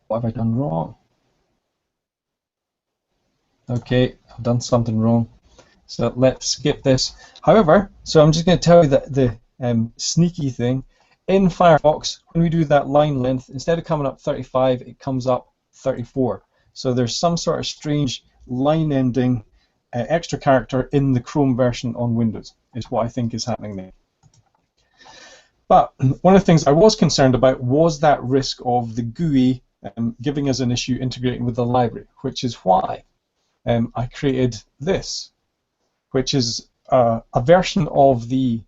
What have I done wrong? Okay, I've done something wrong. So let's skip this. However, so I'm just going to tell you that the sneaky thing, in Firefox, when we do that line length, instead of coming up 35, it comes up 34. So there's some sort of strange line ending extra character in the Chrome version on Windows, is what I think is happening there. But one of the things I was concerned about was that risk of the GUI giving us an issue integrating with the library, which is why I created this, which is a version of the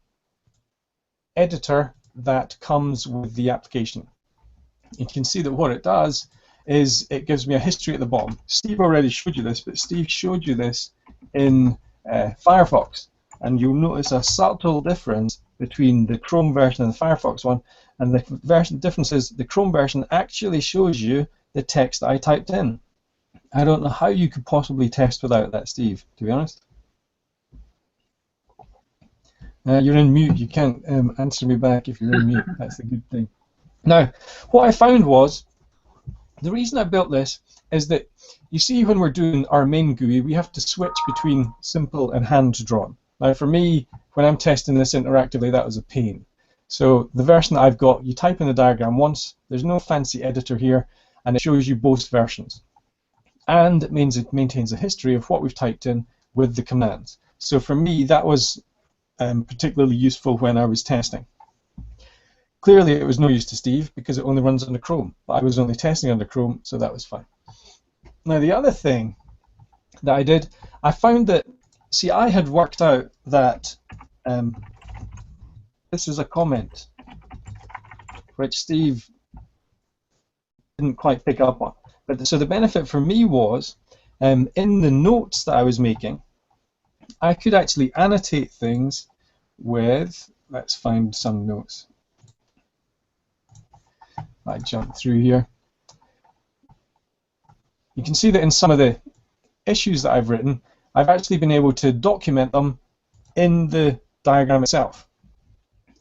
editor that comes with the application. You can see that what it does is it gives me a history at the bottom. Steve already showed you this, but Steve showed you this in Firefox, and you'll notice a subtle difference between the Chrome version and the Firefox one, and the difference is the Chrome version actually shows you the text that I typed in. I don't know how you could possibly test without that, Steve, to be honest. You're in mute. You can't answer me back if you're in mute. That's the good thing. Now, what I found was, the reason I built this is that, you see, when we're doing our main GUI, we have to switch between simple and hand-drawn. Now, for me, when I'm testing this interactively, that was a pain. So the version that I've got, you type in the diagram once, there's no fancy editor here, and it shows you both versions. And it means it maintains a history of what we've typed in with the commands. So for me, that was particularly useful when I was testing. Clearly, it was no use to Steve because it only runs under Chrome, but I was only testing under Chrome, so that was fine. Now, the other thing that I did, I found that, see, I had worked out that this is a comment which Steve didn't quite pick up on. But so the benefit for me was, in the notes that I was making, I could actually annotate things with, let's find some notes. I jump through here. You can see that in some of the issues that I've written, I've actually been able to document them in the diagram itself.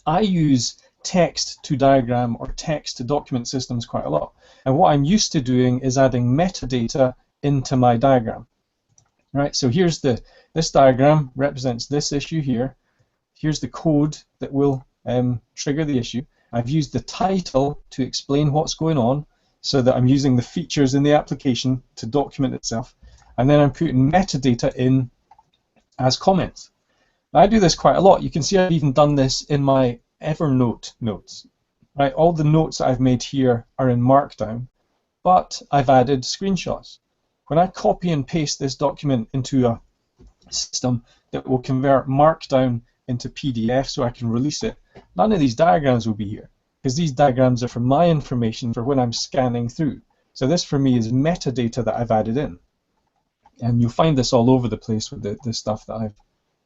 I use text to diagram or text to document systems quite a lot. And what I'm used to doing is adding metadata into my diagram. Right, so here's this diagram represents this issue here. Here's the code that will trigger the issue. I've used the title to explain what's going on so that I'm using the features in the application to document itself. And then I'm putting metadata in as comments. Now, I do this quite a lot. You can see I've even done this in my Evernote notes. Right, all the notes that I've made here are in Markdown, but I've added screenshots. When I copy and paste this document into a system that will convert Markdown into PDF so I can release it, none of these diagrams will be here, because these diagrams are for my information for when I'm scanning through. So this for me is metadata that I've added in. And you'll find this all over the place with the stuff that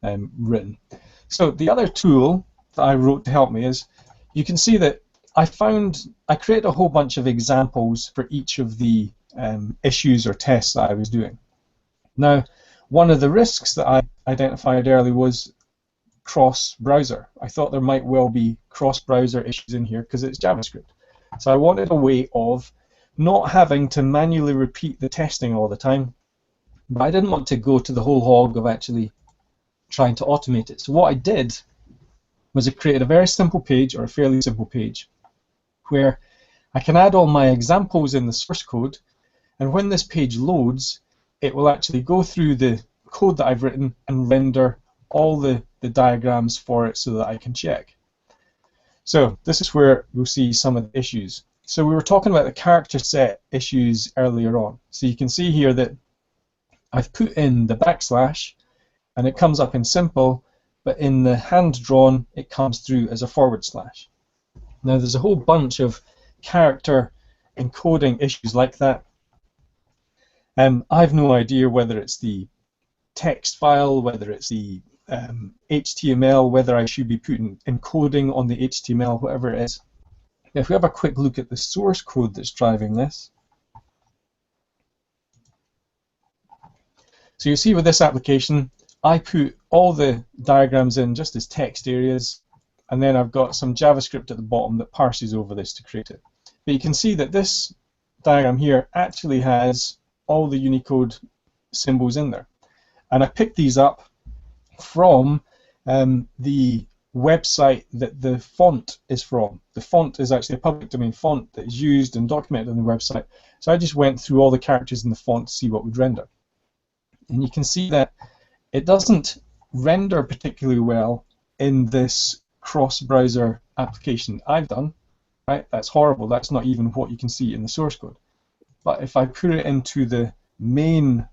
I've written. So the other tool that I wrote to help me is, you can see that I created a whole bunch of examples for each of the issues or tests that I was doing. Now, one of the risks that I identified early was cross-browser. I thought there might well be cross-browser issues in here because it's JavaScript. So I wanted a way of not having to manually repeat the testing all the time, but I didn't want to go to the whole hog of actually trying to automate it. So what I did was I created a very simple page, or a fairly simple page, where I can add all my examples in the source code, and when this page loads, it will actually go through the code that I've written and render all the diagrams for it so that I can check. So this is where we'll see some of the issues. So we were talking about the character set issues earlier on. So you can see here that I've put in the backslash, and it comes up in simple, but in the hand-drawn, it comes through as a forward slash. Now there's a whole bunch of character encoding issues like that. I have no idea whether it's the text file, whether it's the HTML, whether I should be putting encoding on the HTML, whatever it is. If we have a quick look at the source code that's driving this, so you see with this application, I put all the diagrams in just as text areas, and then I've got some JavaScript at the bottom that parses over this to create it. But you can see that this diagram here actually has all the Unicode symbols in there. And I picked these up from the website that the font is from. The font is actually a public domain font that is used and documented on the website. So I just went through all the characters in the font to see what would render. And you can see that it doesn't render particularly well in this cross-browser application I've done. Right? That's horrible. That's not even what you can see in the source code. But if I put it into the main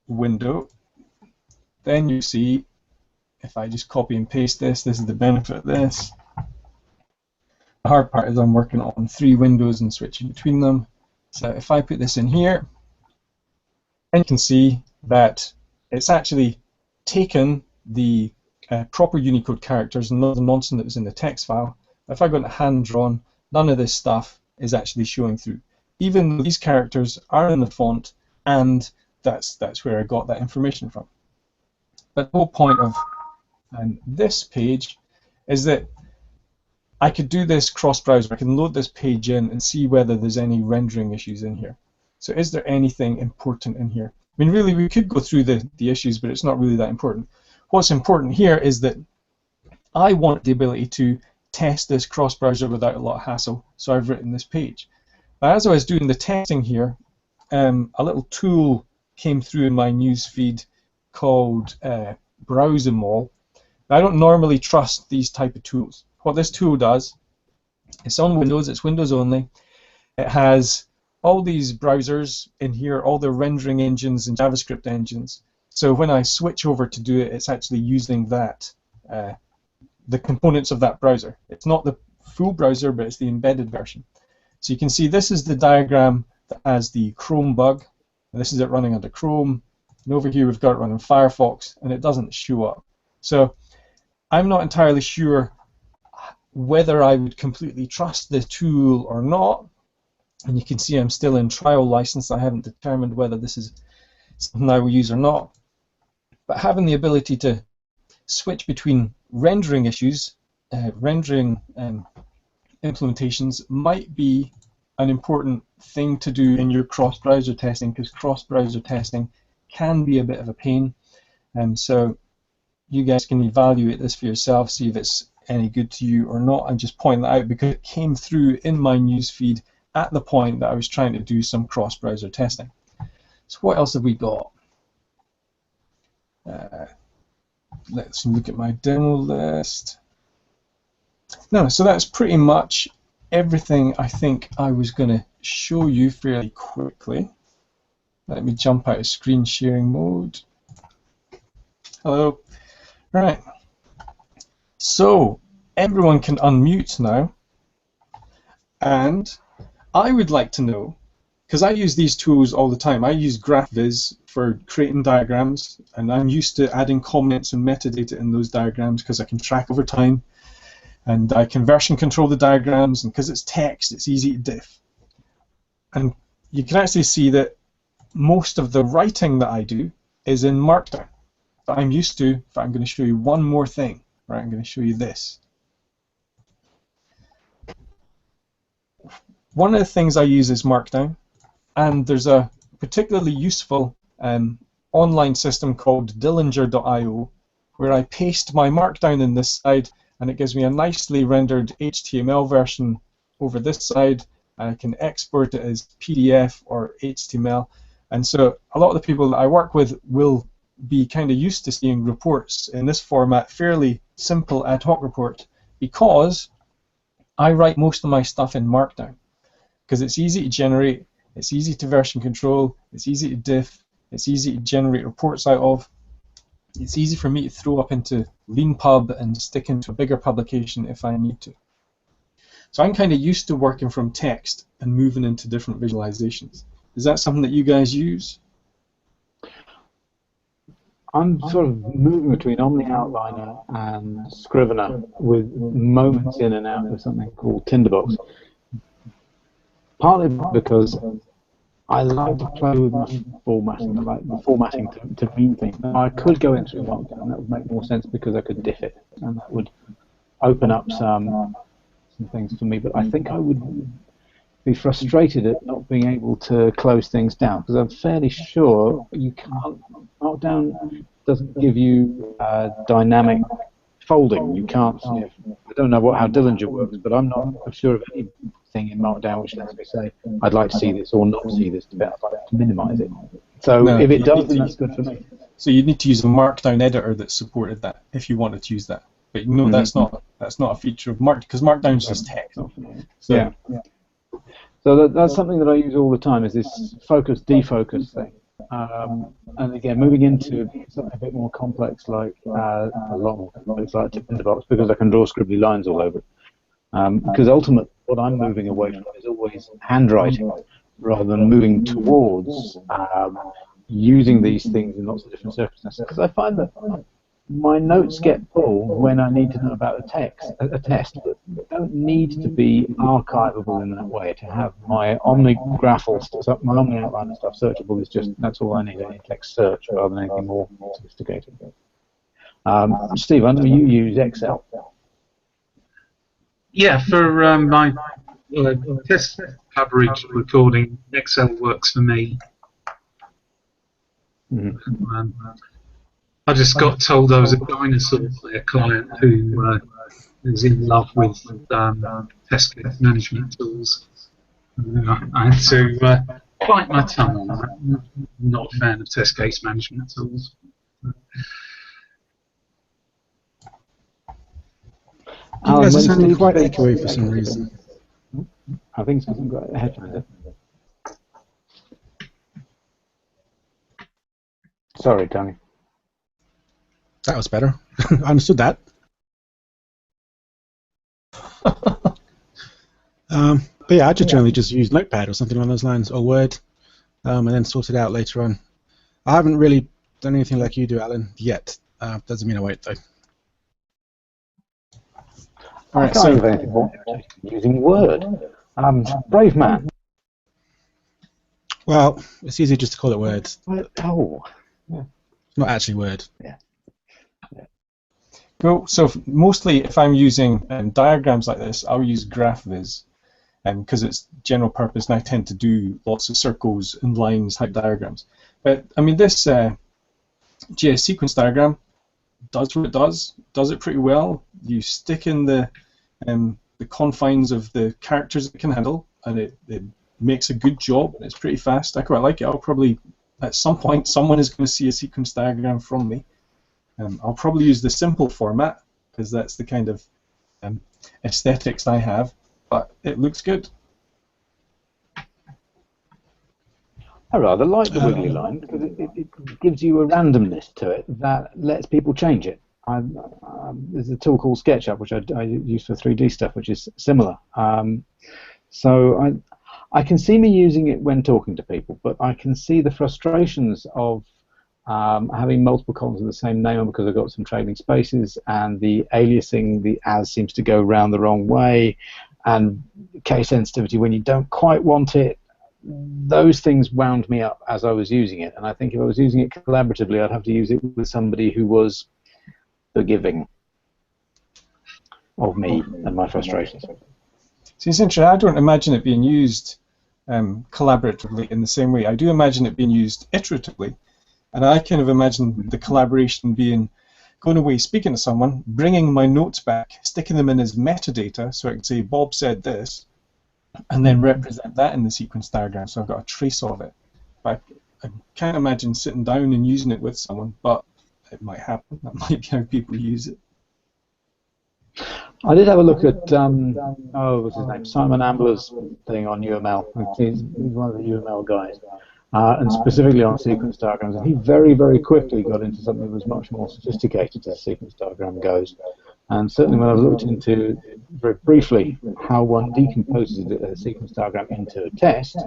window, then you see, if I just copy and paste this, this is the benefit of this. The hard part is I'm working on 3 windows and switching between them. So if I put this in here, then you can see that it's actually taken the proper Unicode characters and not the nonsense that was in the text file. If I go into hand-drawn, none of this stuff is actually showing through. Even though these characters are in the font, and that's where I got that information from. But the whole point of this page is that I could do this cross-browser. I can load this page in and see whether there's any rendering issues in here. So is there anything important in here? I mean, really, we could go through the issues, but it's not really that important. What's important here is that I want the ability to test this cross-browser without a lot of hassle, so I've written this page. Now, as I was doing the testing here, a little tool came through in my news feed called Browse-em-all. I don't normally trust these type of tools. What this tool does, it's on Windows, it's Windows only. It has all these browsers in here, all the rendering engines and JavaScript engines. So when I switch over to do it, it's actually using that, the components of that browser. It's not the full browser, but it's the embedded version. So you can see this is the diagram that has the Chrome bug. And this is it running under Chrome. And over here we've got it running Firefox, and it doesn't show up. So I'm not entirely sure whether I would completely trust the tool or not. And you can see I'm still in trial license. I haven't determined whether this is something I will use or not. But having the ability to switch between rendering issues, rendering implementations might be an important thing to do in your cross-browser testing, because cross-browser testing can be a bit of a pain. And so you guys can evaluate this for yourself, see if it's any good to you or not, and just point that out because it came through in my newsfeed at the point that I was trying to do some cross-browser testing. So what else have we got? Let's look at my demo list. No, so that's pretty much everything I think I was going to show you fairly quickly. Let me jump out of screen sharing mode. Hello. Right. So everyone can unmute now. And I would like to know, because I use these tools all the time. I use GraphViz for creating diagrams, and I'm used to adding comments and metadata in those diagrams because I can track over time, and I can version control the diagrams, and because it's text, it's easy to diff. And you can actually see that most of the writing that I do is in Markdown. But I'm used to, in fact, I'm going to show you one more thing. Right, I'm going to show you this. One of the things I use is Markdown, and there's a particularly useful online system called Dillinger.io where I paste my Markdown in this side, and it gives me a nicely rendered HTML version over this side, and I can export it as PDF or HTML. And so a lot of the people that I work with will be kind of used to seeing reports in this format, fairly simple ad hoc report, because I write most of my stuff in Markdown. Because it's easy to generate, it's easy to version control, it's easy to diff, it's easy to generate reports out of. It's easy for me to throw up into LeanPub and stick into a bigger publication if I need to. So I'm kind of used to working from text and moving into different visualizations. Is that something that you guys use? I'm sort of moving between Omni Outliner and Scrivener with moments in and out of something called Tinderbox. Partly because I like to play with my formatting. I like the formatting to mean things. Now, I could go into Markdown, that would make more sense because I could diff it, and that would open up some things for me. But I think I would be frustrated at not being able to close things down, because I'm fairly sure you can't. Markdown doesn't give you dynamic folding. You can't. I don't know how Dillinger works, but I'm not sure of anything in Markdown which lets me say I'd like to see this or not see this. I'd like to minimize it. So no, if it does, then that's good for me. So you'd need to use a Markdown editor that supported that if you wanted to use that. But no, that's not a feature of Markdown, because Markdown's just text. So, yeah. So that's something that I use all the time, is this focus defocus thing. And again, moving into something a bit more complex, like a lot more complex, like Tinderbox, because I can draw scribbly lines all over it. Because ultimately, what I'm moving away from is always handwriting, rather than moving towards using these things in lots of different circumstances. Because I find that my notes get pulled when I need to know about a test, but don't need to be archivable in that way. To have my OmniGraphal stuff, my Omni Outliner stuff searchable is just, that's all I need. I need text search rather than anything more sophisticated. Steve, I know you use Excel. Yeah, for my test coverage recording, Excel works for me. I just got told I was a dinosaur by a client who is in love with test case management tools. I had to bite my tongue on that. I'm not a fan of test case management tools. You guys are sounding quite echoey for some reason. I think it's because I've got a headphone. Sorry, Tony. That was better. I understood that. But yeah, I just generally just use Notepad or something along those lines, or Word, and then sort it out later on. I haven't really done anything like you do, Alan, yet. Doesn't mean I won't, though. I can't think of anything more using Word. Brave man. Well, it's easy just to call it Word. Oh. It's not actually Word. Yeah. Well, so mostly if I'm using diagrams like this, I'll use GraphViz, because it's general purpose, and I tend to do lots of circles and lines type diagrams. But I mean, this JS sequence diagram does what it does it pretty well. You stick in the confines of the characters it can handle, and it makes a good job, and it's pretty fast. I quite like it. I'll probably, at some point, someone is going to see a sequence diagram from me. I'll probably use the simple format, because that's the kind of aesthetics I have, but it looks good. I rather like the wiggly line because it gives you a randomness to it that lets people change it. There's a tool called SketchUp, which I use for 3D stuff, which is similar. So I can see me using it when talking to people, but I can see the frustrations of having multiple columns of the same name because I've got some trading spaces, and the aliasing, the as seems to go round the wrong way, and case sensitivity when you don't quite want it. Those things wound me up as I was using it, and I think if I was using it collaboratively, I'd have to use it with somebody who was forgiving of me and my frustrations. See, it's interesting. I don't imagine it being used collaboratively in the same way. I do imagine it being used iteratively, and I kind of imagine the collaboration being going away, speaking to someone, bringing my notes back, sticking them in as metadata, so I can say, Bob said this, and then represent that in the sequence diagram, so I've got a trace of it. But I can't imagine sitting down and using it with someone, but it might happen. That might be how people use it. I did have a look at what's his name, Simon Ambler's thing on UML. He's one of the UML guys, and specifically on sequence diagrams. And he very, very quickly got into something that was much more sophisticated as a sequence diagram goes. And certainly when I've looked into, very briefly, how one decomposes a sequence diagram into a test,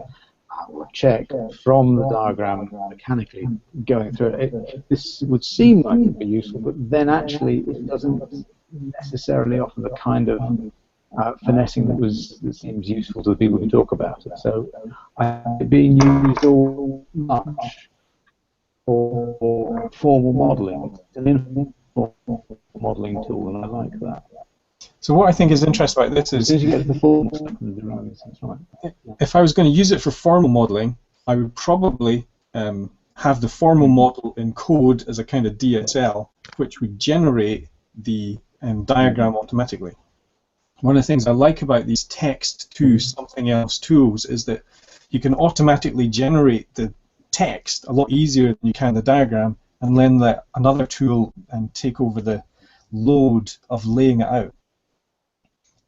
or check from the diagram mechanically going through it, this would seem like it would be useful, but then actually it doesn't necessarily offer the kind of finessing that seems useful to the people who talk about it. So it's being used all much for formal modeling. It's an informal modeling tool, and I like that. So what I think is interesting about this is, as soon as you get to the formal stuff, that's right. If I was going to use it for formal modeling, I would probably have the formal model in code as a kind of DSL, which would generate the diagram automatically. One of the things I like about these text to something else tools is that you can automatically generate the text a lot easier than you can the diagram, and then let another tool take over the load of laying it out.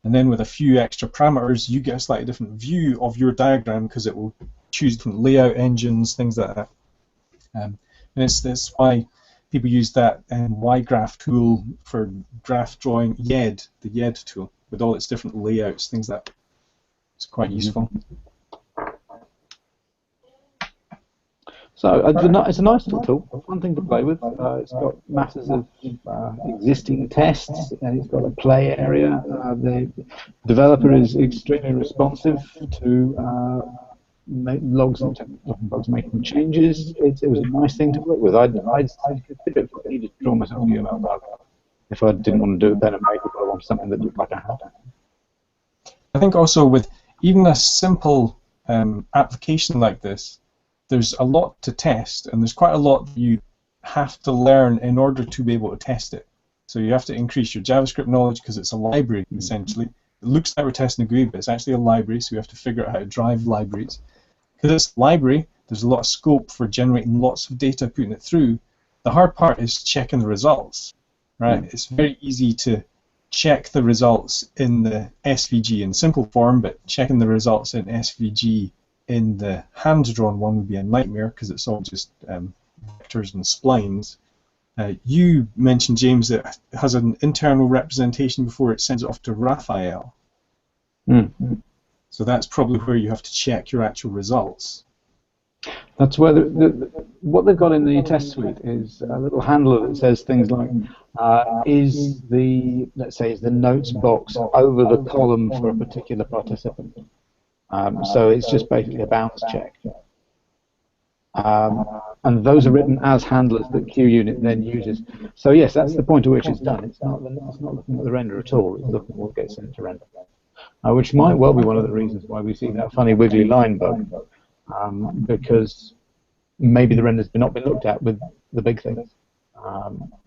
And then with a few extra parameters, you get a slightly different view of your diagram because it will choose different layout engines, things like that. And that's why people use that YGraph tool for graph drawing, YED, the YED tool, with all its different layouts, things like that. It's quite useful. So it's a nice little tool, fun thing to play with. It's got masses of existing tests, and it's got a play area. The developer is extremely responsive to logs making changes. It was a nice thing to work with. I'd consider it if I needed to draw myself a UML diagram. If I didn't want to do a pen and paper, but I wanted something that looked like I had. I think also with even a simple application like this, there's a lot to test, and there's quite a lot that you have to learn in order to be able to test it. So you have to increase your JavaScript knowledge because it's a library, essentially. It looks like we're testing a GUI, but it's actually a library, so we have to figure out how to drive libraries. Because it's a library, there's a lot of scope for generating lots of data, putting it through. The hard part is checking the results, right? It's very easy to check the results in the SVG in simple form, but checking the results in SVG in the hand-drawn one would be a nightmare because it's all just vectors and splines. You mentioned, James, that it has an internal representation before it sends it off to Raphael. So that's probably where you have to check your actual results. That's where what they've got in the test suite is a little handler that says things like, let's say, is the notes box over the column for a particular participant? So it's just basically a bounce check. And those are written as handlers that QUnit then uses. So yes, that's the point at which it's done. It's not looking at the render at all. It's looking at what gets sent to render, which might well be one of the reasons why we see that funny wiggly line bug, because maybe the render's not been looked at with the big things,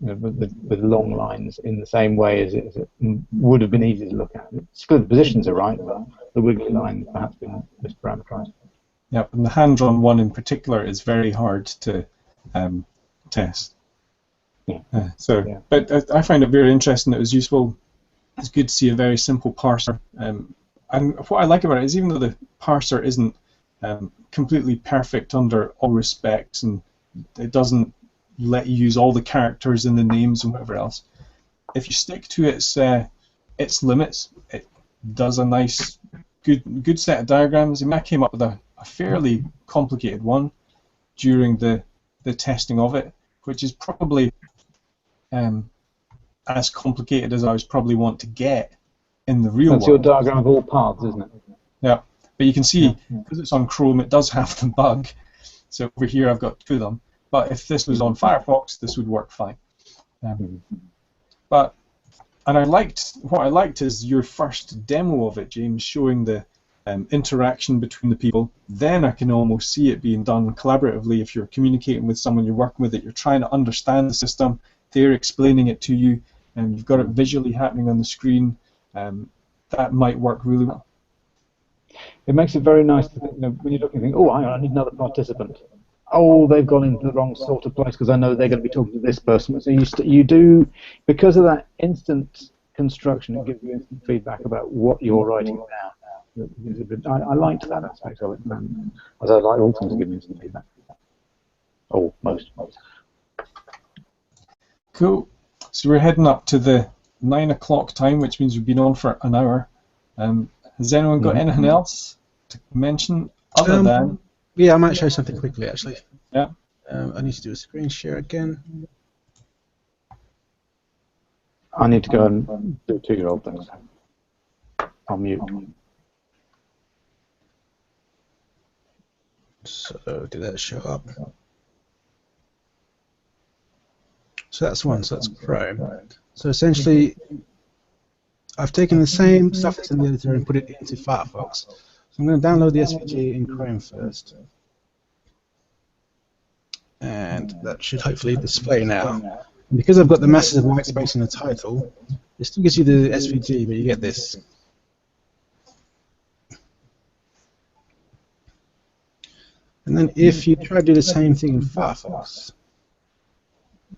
with long lines in the same way as it would have been easy to look at. It's good the positions are right, but the wiggly line perhaps been misparameterized. Yep, and the hand-drawn one in particular is very hard to test. Yeah. But I find it very interesting. It was useful. It's good to see a very simple parser. And what I like about it is even though the parser isn't completely perfect under all respects, and it doesn't let you use all the characters and the names and whatever else, if you stick to its limits, it does a nice, good set of diagrams. I mean, I came up with a fairly complicated one during the testing of it, which is probably as complicated as I was probably want to get in the real world. That's your diagram of all paths, isn't it? Yeah, but you can see, because it's on Chrome, it does have the bug. So over here I've got two of them. But if this was on Firefox, this would work fine. What I liked is your first demo of it, James, showing the interaction between the people. Then I can almost see it being done collaboratively. If you're communicating with someone you're working with, that you're trying to understand the system, they're explaining it to you, and you've got it visually happening on the screen. That might work really well. It makes it very nice to think, when you're looking, oh, hang on, I need another participant. Oh, they've gone into the wrong sort of place because I know they're going to be talking to this person. So you do, because of that instant construction, it gives you instant feedback about what you're writing now. I liked that aspect of it, as I like all things that give me instant feedback. Oh, most. Cool. So we're heading up to the 9 o'clock time, which means we've been on for an hour. Has anyone got anything else to mention other than? Yeah, I might show something quickly, actually. Yeah. I need to do a screen share again. I need to go and do 2-year-old things. I'll mute. So, did that show up? So that's one, so that's Chrome. So essentially, I've taken the same stuff that's in the editor and put it into Firefox. So I'm going to download the SVG in Chrome first. And that should hopefully display now. And because I've got the massive white space in the title, it still gives you the SVG, but you get this. And then if you try to do the same thing in Firefox,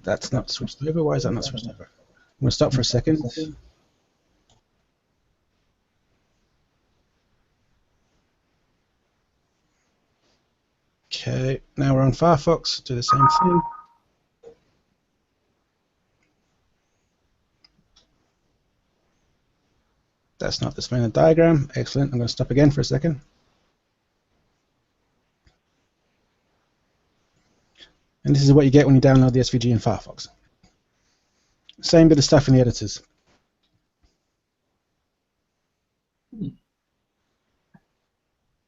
that's not switched over. Why is that not switched over? I'm going to stop for a second. Okay, now we're on Firefox, do the same thing. That's not displaying the diagram. Excellent. I'm going to stop again for a second. And this is what you get when you download the SVG in Firefox. Same bit of stuff in the editors.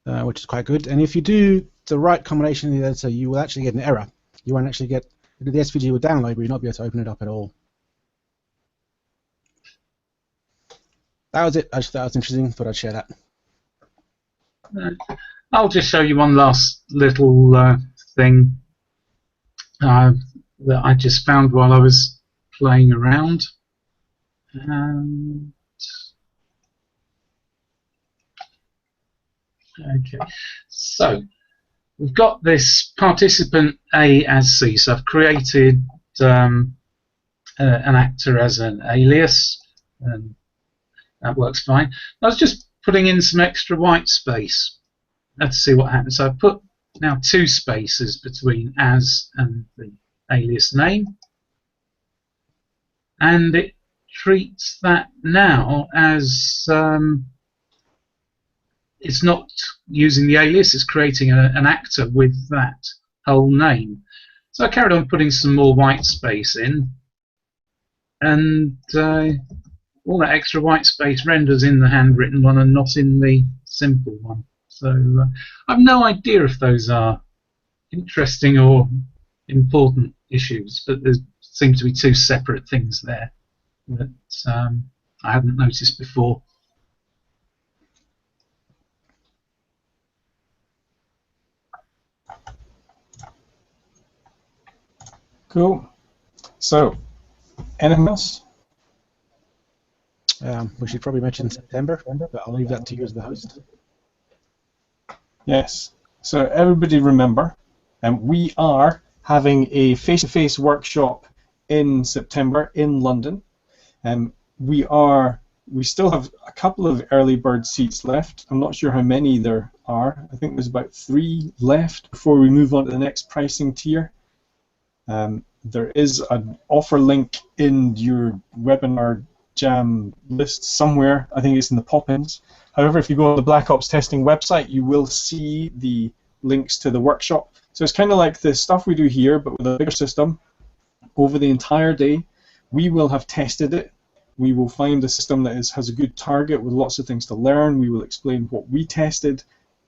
Which is quite good. And if you do the right combination in the editor, you will actually get an error. You won't actually get the SVG will download, but you'll not be able to open it up at all. That was it. I just thought it was interesting. Thought I'd share that. I'll just show you one last little thing that I just found while I was playing around. Okay, so we've got this participant A as C. So I've created an actor as an alias, and that works fine. I was just putting in some extra white space. Let's see what happens. So I've put now 2 spaces between as and the alias name, and it treats that now as it's not using the alias, it's creating an actor with that whole name. So I carried on putting some more white space in, and all that extra white space renders in the handwritten one and not in the simple one. So I've no idea if those are interesting or important issues, but there seem to be two separate things there that I hadn't noticed before. Cool. So, anything else? We should probably mention September, but I'll leave that to you as the host. Yes. So everybody remember, we are having a face-to-face workshop in September in London. We still have a couple of early bird seats left. I'm not sure how many there are. I think there's about 3 left before we move on to the next pricing tier. There is an offer link in your webinar jam list somewhere. I think it's in the pop-ins. However, if you go on the Black Ops Testing website, you will see the links to the workshop. So it's kind of like the stuff we do here, but with a bigger system. Over the entire day, we will have tested it. We will find a system that has a good target with lots of things to learn. We will explain what we tested.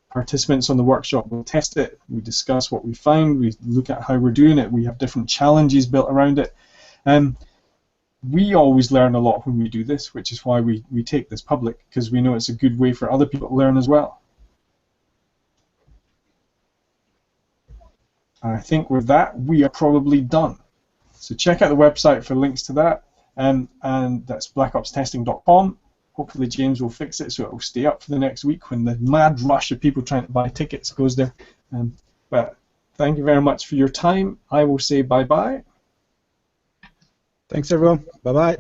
Participants on the workshop will test it. We discuss what we find. We look at how we're doing it. We have different challenges built around it. We always learn a lot when we do this, which is why we take this public, because we know it's a good way for other people to learn as well. I think with that, we are probably done. So check out the website for links to that, and that's blackopstesting.com. Hopefully James will fix it so it will stay up for the next week when the mad rush of people trying to buy tickets goes there. But thank you very much for your time. I will say bye-bye. Thanks, everyone. Bye-bye.